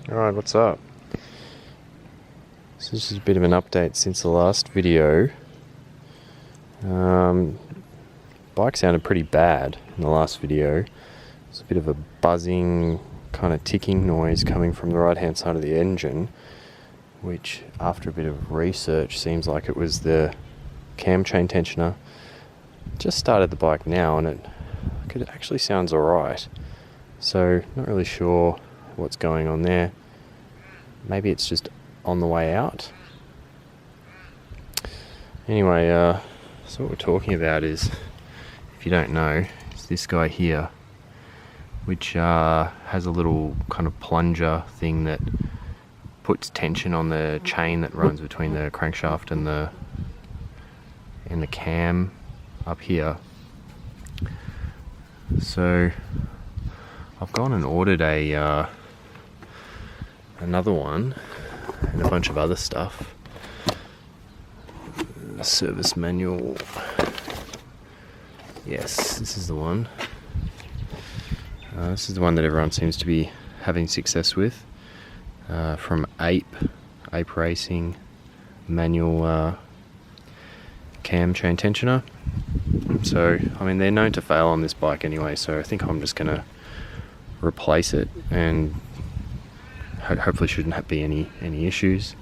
Alright, what's up? So this is a bit of an update since the last video. Bike sounded pretty bad in the last video. There's a bit of a buzzing, kind of ticking noise coming from the right hand side of the engine, which after a bit of research seems like it was the cam chain tensioner. Just started the bike now and it actually sounds alright. So not really sure what's going on there. Maybe it's just on the way out. Anyway, so what we're talking about is, if you don't know, it's this guy here, which has a little kind of plunger thing that puts tension on the chain that runs between the crankshaft and the cam up here. So I've gone and ordered another one and a bunch of other stuff. The service manual. Yes, this is the one. This is the one that everyone seems to be having success with. From Ape Racing, manual cam chain tensioner. So, I mean, they're known to fail on this bike anyway, so I think I'm just going to replace it, and hopefully shouldn't be any issues.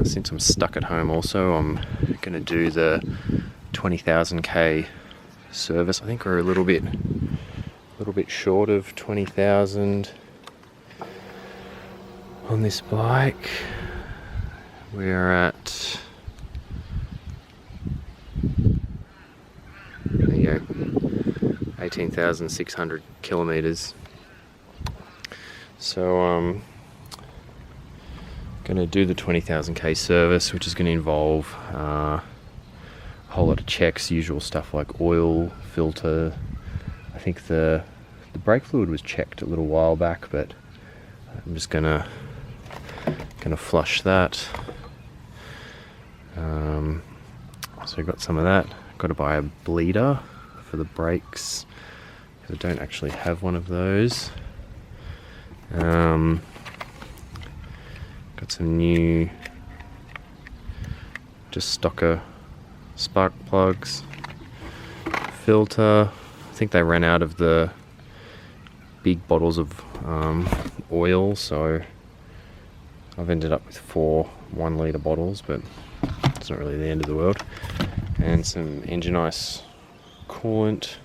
Since I'm stuck at home also, I'm going to do the 20,000k service. I think we're a little bit short of 20,000 on this bike. We're at, there you go, 18,600 kilometers. So going to do the 20,000k service, which is going to involve a whole lot of checks, usual stuff like oil, filter. I think the brake fluid was checked a little while back, but I'm just gonna flush that. So I've got some of that. Got to buy a bleeder for the brakes because I don't actually have one of those. Got some new just stocker spark plugs, filter. I think they ran out of the big bottles of oil, so I've ended up with 4 1-litre bottles, but it's not really the end of the world. And some engine ice coolant,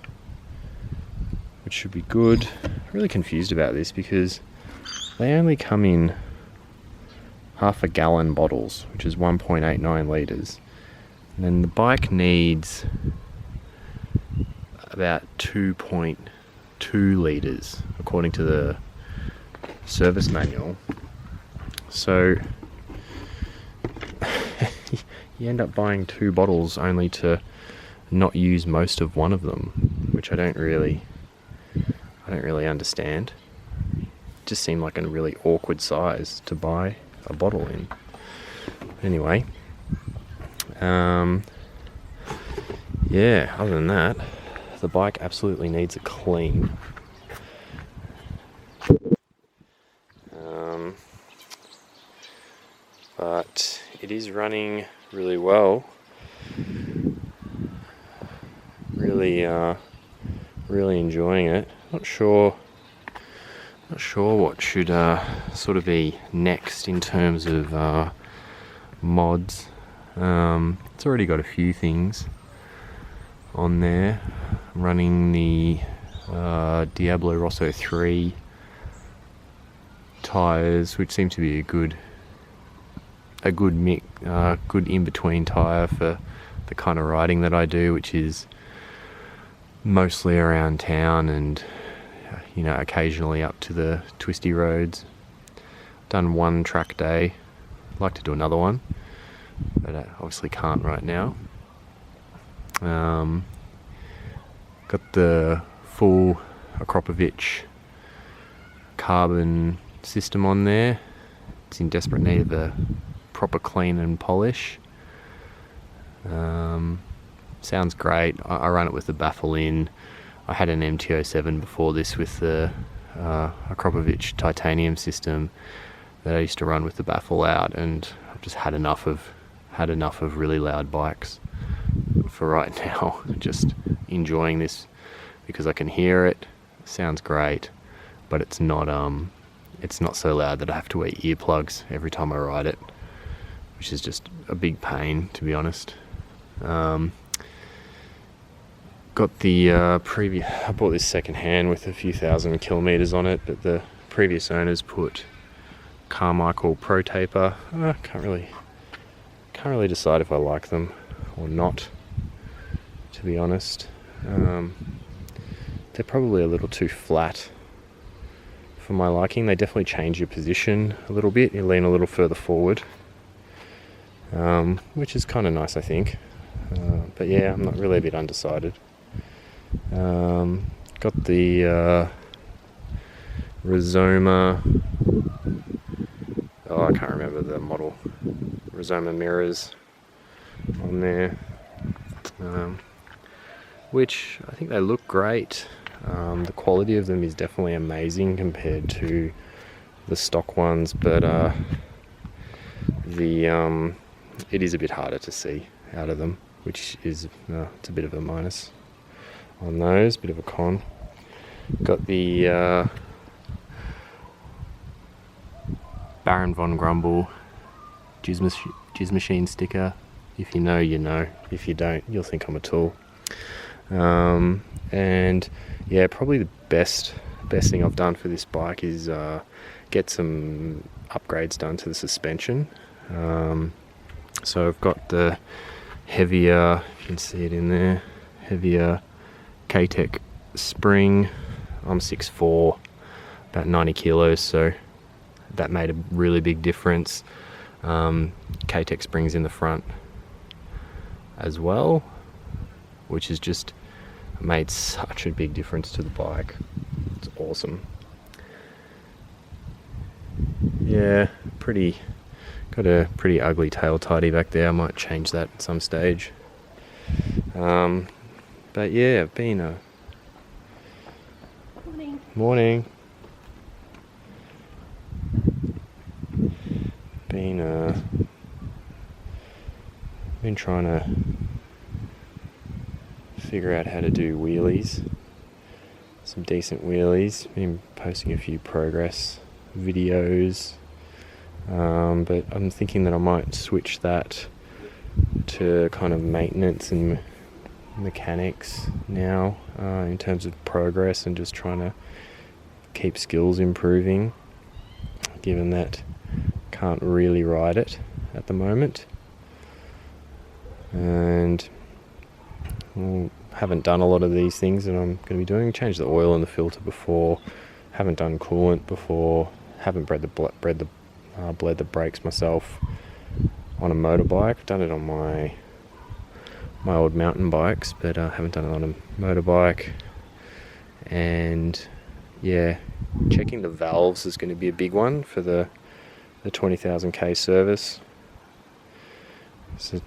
which should be good. I'm really confused about this because they only come in half a gallon bottles, which is 1.89 litres. And then the bike needs about 2.2 litres according to the service manual. So you end up buying 2 bottles only to not use most of one of them, which I don't really understand. It just seemed like a really awkward size to buy a bottle in. Anyway, yeah, other than that, the bike absolutely needs a clean. But it is running really well. Really enjoying it. Not sure what should sort of be next in terms of mods. It's already got a few things on there. I'm running the Diablo Rosso 3 tyres, which seem to be a good in-between tyre for the kind of riding that I do, which is mostly around town and occasionally up to the twisty roads. Done one track day. I'd like to do another one, but I obviously can't right now. Got the full Akropovich carbon system on there. It's in desperate need of a proper clean and polish. Sounds great. I run it with the baffle in. I had an MT09 before this with the a Kropovich titanium system that I used to run with the baffle out, and I've just had enough of really loud bikes for right now. Just enjoying this because I can hear it. Sounds great, but it's not so loud that I have to wear earplugs every time I ride it, which is just a big pain, to be honest. Got the I bought this second hand with a few thousand kilometers on it, but the previous owners put Carmichael Pro Taper. Can't really decide if I like them or not, to be honest. They're probably a little too flat for my liking. They definitely change your position a little bit. You lean a little further forward, which is kind of nice, I think. But yeah, I'm not really a bit undecided. Got the Rizoma. Oh, I can't remember the model. Rizoma mirrors on there, which I think they look great. The quality of them is definitely amazing compared to the stock ones, but it is a bit harder to see out of them, which is it's a bit of a minus on those, bit of a con. Got the Baron von Grumble Jizz Machine sticker. If you know, you know. If you don't, you'll think I'm a tool. And yeah, probably the best thing I've done for this bike is get some upgrades done to the suspension. So I've got the heavier, you can see it in there, heavier K-Tech spring. I'm 6'4", about 90 kilos, so that made a really big difference. K-Tech springs in the front as well, which has just made such a big difference to the bike. It's awesome. Yeah, got a pretty ugly tail tidy back there. I might change that at some stage. But yeah, been a morning. Been trying to figure out how to do wheelies, some decent wheelies. Been posting a few progress videos, but I'm thinking that I might switch that to kind of maintenance and mechanics now, in terms of progress, and just trying to keep skills improving, given that I can't really ride it at the moment. And haven't done a lot of these things that I'm going to be doing. Changed the oil in the filter before, haven't done coolant before, haven't bled the brakes myself on a motorbike. I've done it on my old mountain bikes, but I haven't done it on a motorbike. And yeah, checking the valves is going to be a big one for the 20,000k service. So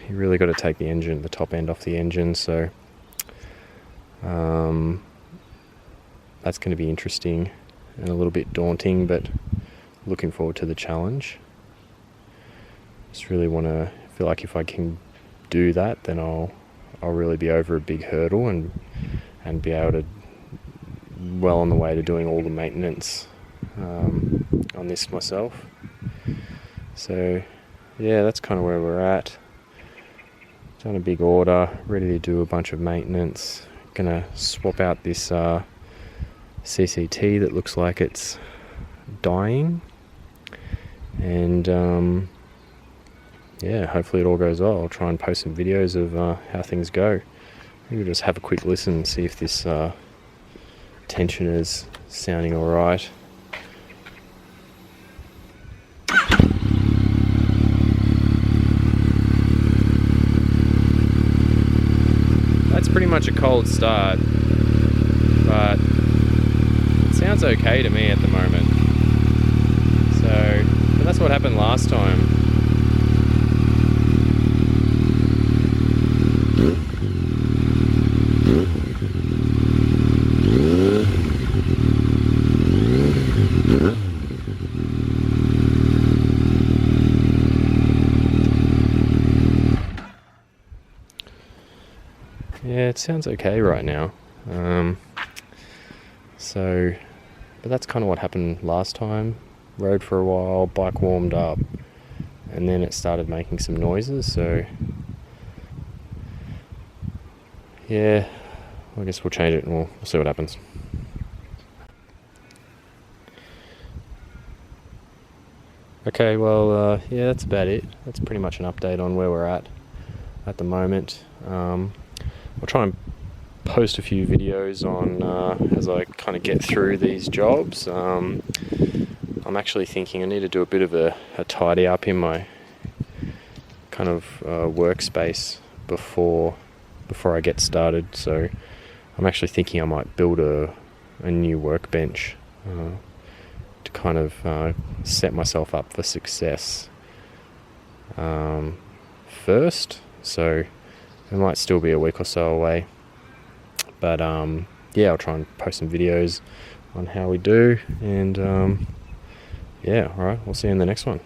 you really got to take the top end off the engine, so that's going to be interesting and a little bit daunting, but looking forward to the challenge. Just really feel like if I can do that, then I'll really be over a big hurdle and be able to, well on the way to doing all the maintenance on this myself. So yeah, that's kind of where we're at. Done a big order, ready to do a bunch of maintenance. Gonna swap out this CCT that looks like it's dying, and yeah, hopefully it all goes well. I'll try and post some videos of how things go. Maybe just have a quick listen and see if this tensioner is sounding alright. That's pretty much a cold start, but it sounds okay to me at the moment. But that's what happened last time. Yeah, it sounds okay right now. But that's kind of what happened last time. Rode for a while, bike warmed up, and then it started making some noises, so yeah, I guess we'll change it and we'll see what happens. Okay, well, yeah, that's about it. That's pretty much an update on where we're at the moment. I'll try and post a few videos on as I kind of get through these jobs. I'm actually thinking I need to do a bit of a tidy up in my kind of workspace before I get started. So I'm actually thinking I might build a new workbench to kind of set myself up for success first. So it might still be a week or so away, but yeah, I'll try and post some videos on how we do, and yeah, alright, we'll see you in the next one.